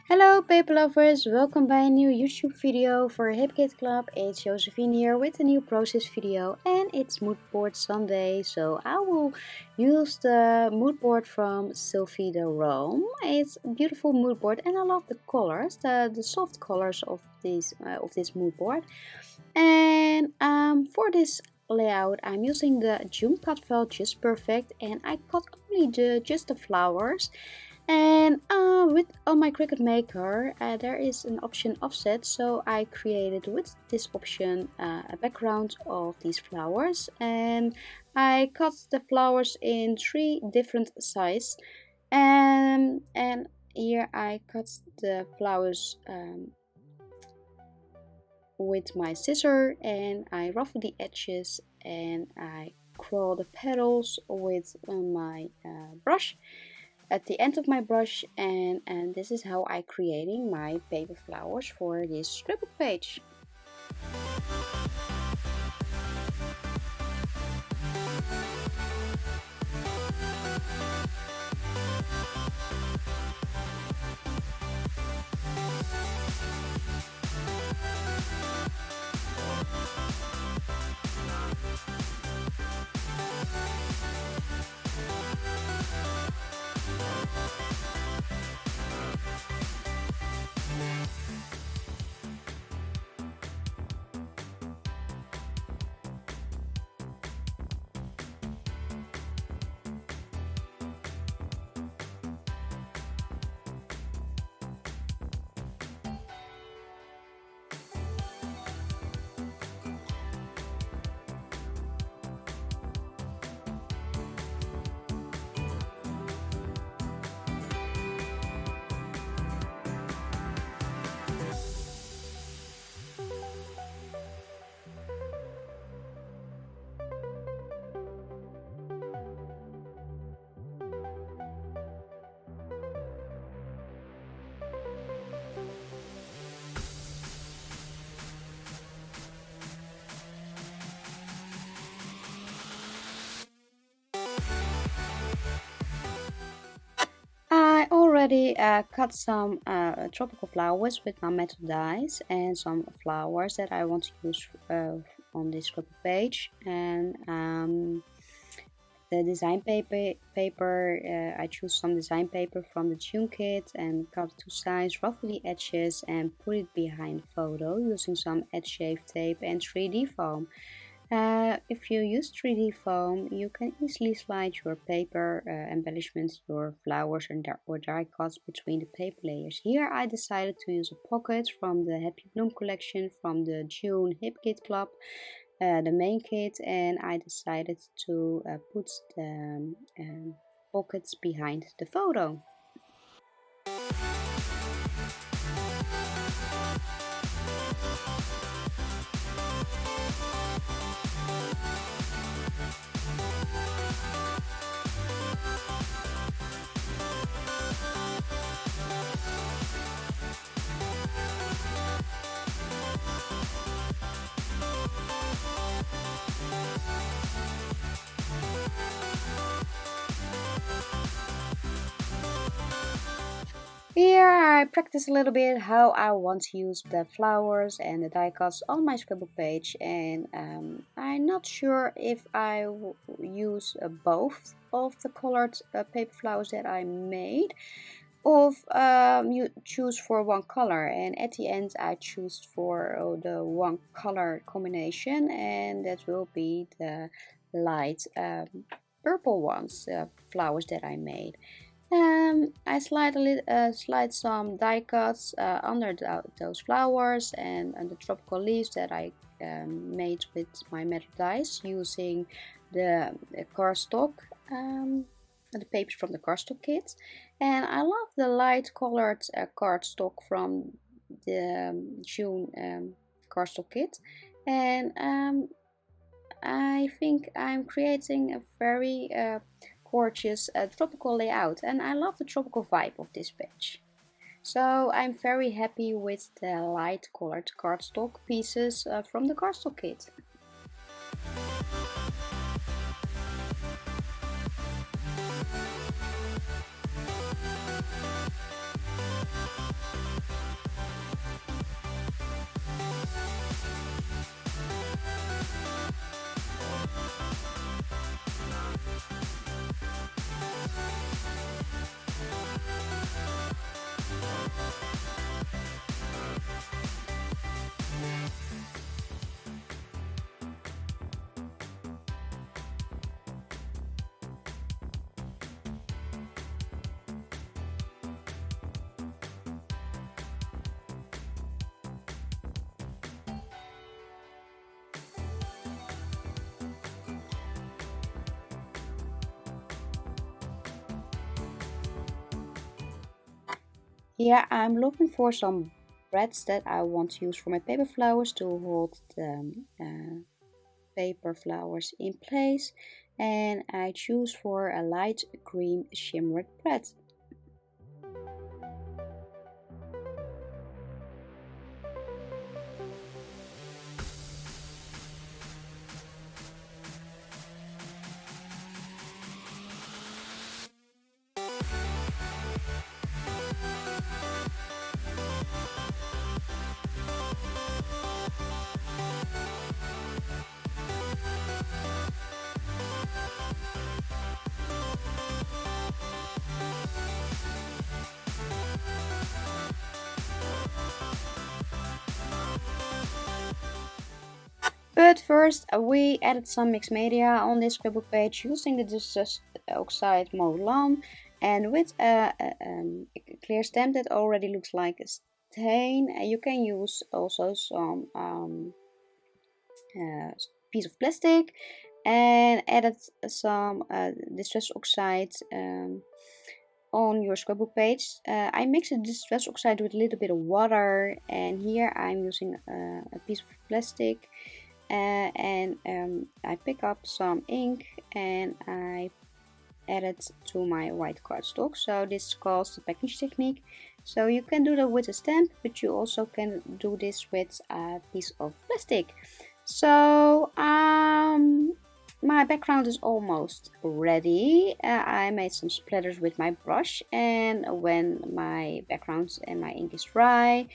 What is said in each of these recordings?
Hello paper lovers, welcome by a new YouTube video for HKC Club. It's Josefine here with a new process video and it's Moodboard Sunday, so I will use the moodboard from Sylvie de Rome. It's a beautiful moodboard and I love the colors, the soft colors of this moodboard. And for this layout I'm using the June cut file just perfect, and I cut only just the flowers. And on my Cricut Maker there is an option offset, so I created with this option a background of these flowers, and I cut the flowers in 3 different sizes. And here I cut the flowers with my scissor, and I ruffle the edges and I curl the petals with my brush at the end of my brush, and this is how I creating my paper flowers for this scrapbook page. I already cut some tropical flowers with my metal dies and some flowers that I want to use on this scrapbook page. And the design paper, I choose some design paper from the June kit and cut to size, ruffle the edges and put it behind the photo using some edge shave tape and 3D foam. If you use 3D foam, you can easily slide your paper embellishments, your flowers or die cuts between the paper layers. Here I decided to use a pocket from the Happy Bloom collection from the June HKC Club, the main kit, and I decided to put the pockets behind the photo. Here I practice a little bit how I want to use the flowers and the die cuts on my scrapbook page, and I'm not sure if I will use both of the colored paper flowers that I made, or you choose for one color, and at the end I choose for the one color combination, and that will be the light purple ones, flowers that I made. I slide some die cuts under those flowers and the tropical leaves that I made with my metal dies using the cardstock, the papers from the cardstock kit. And I love the light colored cardstock from the June cardstock kit. And I think I'm creating a very gorgeous tropical layout, and I love the tropical vibe of this page. So I'm very happy with the light colored cardstock pieces from the cardstock kit. Here I'm looking for some breads that I want to use for my paper flowers to hold the paper flowers in place, and I choose for a light green shimmered bread. But first, we added some mixed media on this scrapbook page using the distress oxide Modelan, and with a clear stamp that already looks like a stain. You can use also some uh, piece of plastic and added some distress oxide on your scrapbook page. I mix the distress oxide with a little bit of water, and here I'm using a piece of plastic, and I pick up some ink and I add it to my white cardstock. So this is called the package technique. So you can do that with a stamp, but you also can do this with a piece of plastic. So my background is almost ready. I made some splatters with my brush, and when my background and my ink is dry,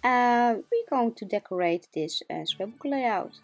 we're going to decorate this scrapbook layout.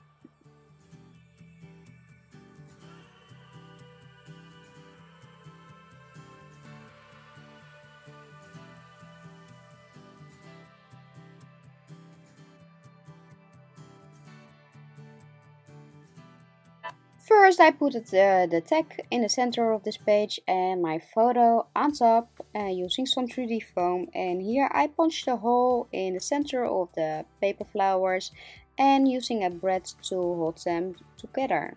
First, I put the tag in the center of this page and my photo on top using some 3D foam. And here I punched a hole in the center of the paper flowers and using a bread to hold them together.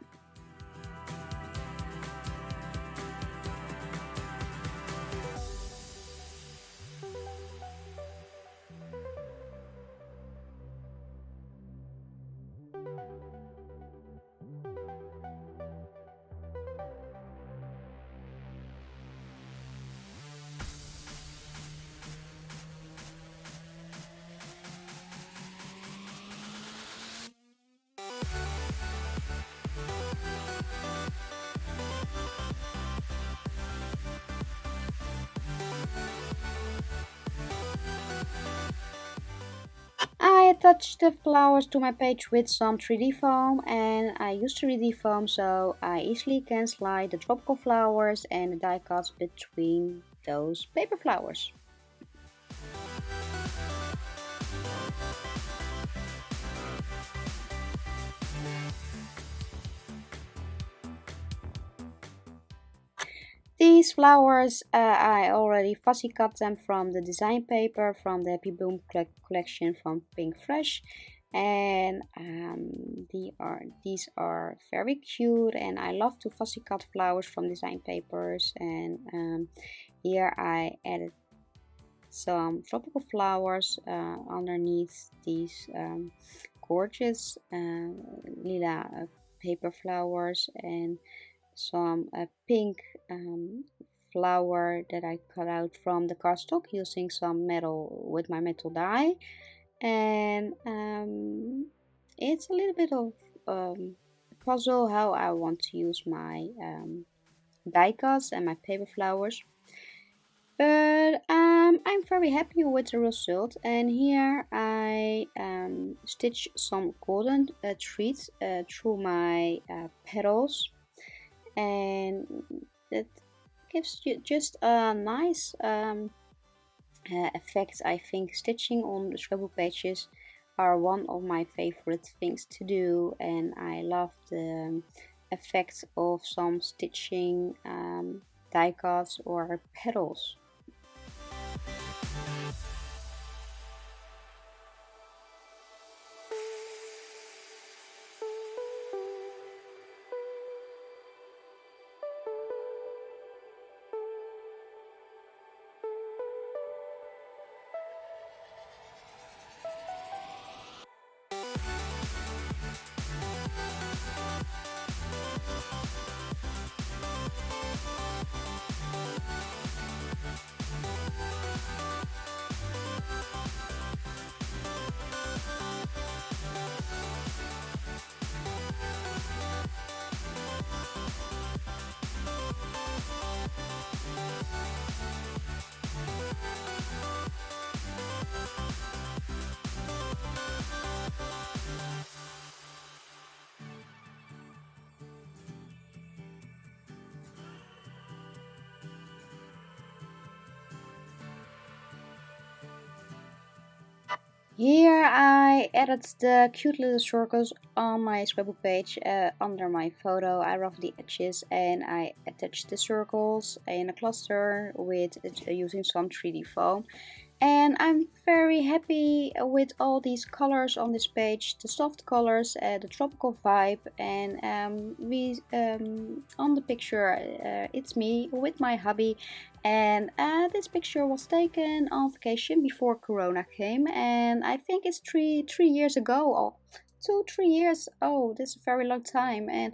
I attached the flowers to my page with some 3D foam, and I used 3D foam so I easily can slide the tropical flowers and the die cuts between those paper flowers. These flowers, I already fussy cut them from the design paper from the Happy Boom collection from Pink Fresh, and these are very cute, and I love to fussy cut flowers from design papers. And here I added some tropical flowers underneath these gorgeous lila paper flowers, and some pink flower that I cut out from the cardstock using some metal with my metal die. And it's a little bit of puzzle how I want to use my die cuts and my paper flowers. But I'm very happy with the result, and here I stitch some golden threads through my petals, and it gives you just a nice effect. I think stitching on the scrapbook pages are one of my favorite things to do, and I love the effect of some stitching die cuts or petals. Here I added the cute little circles on my scrapbook page under my photo. I roughed the edges and I attached the circles in a cluster with using some 3D foam. And I'm very happy with all these colors on this page, the soft colors, the tropical vibe, and on the picture it's me with my hubby, and this picture was taken on vacation before Corona came, and I think it's three years ago, or 2 3 years. Oh, this is a very long time, and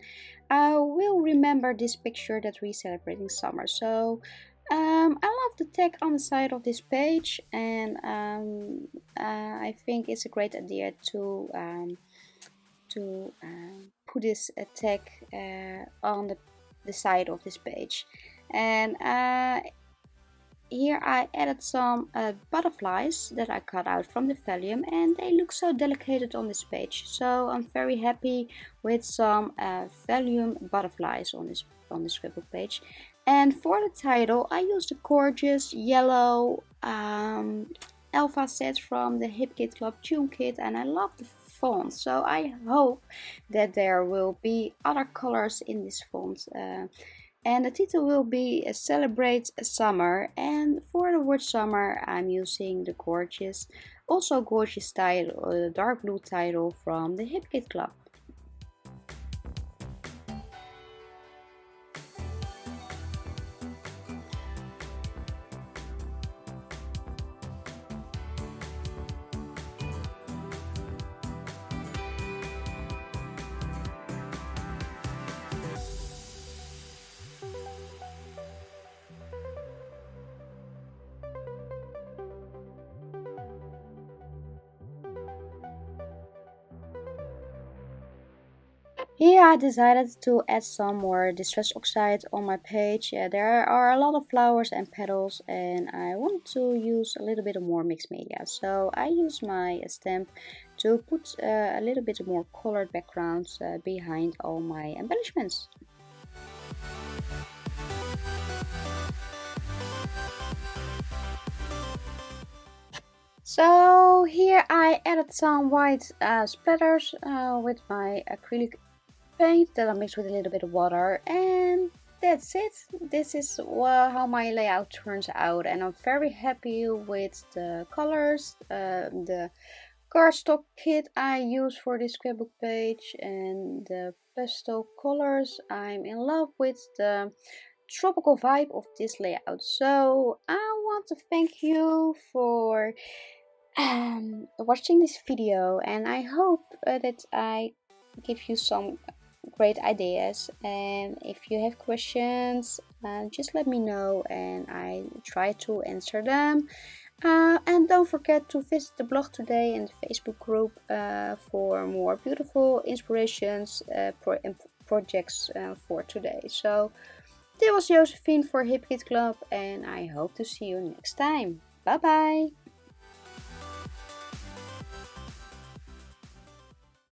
I will remember this picture that we celebrating summer. So I love the tag on the side of this page, and I think it's a great idea to put this tag on the side of this page. And here I added some butterflies that I cut out from the vellum, and they look so delicate on this page. So I'm very happy with some vellum butterflies on this scrapbook page. And for the title, I used a gorgeous yellow alpha set from the HKC Club June kit, and I love the font. So I hope that there will be other colors in this font. And the title will be Celebrate Summer, and for the word summer I'm using the also gorgeous title, dark blue title from the HipKit Club. Here I decided to add some more distress oxide on my page. There are a lot of flowers and petals, and I wanted to use a little bit more mixed media. So I used my stamp to put a little bit more colored backgrounds behind all my embellishments. So here I added some white splatters with my acrylic paint that I mixed with a little bit of water, and that's it. This is how my layout turns out, and I'm very happy with the colors, the cardstock kit I use for this scrapbook page, and the pastel colors. I'm in love with the tropical vibe of this layout. So I want to thank you for watching this video, and I hope that I give you some great ideas. And if you have questions, just let me know and I try to answer them. And don't forget to visit the blog today and the Facebook group for more beautiful inspirations and projects for today. So this was Josephine for Hip Kit Club, and I hope to see you next time. Bye bye!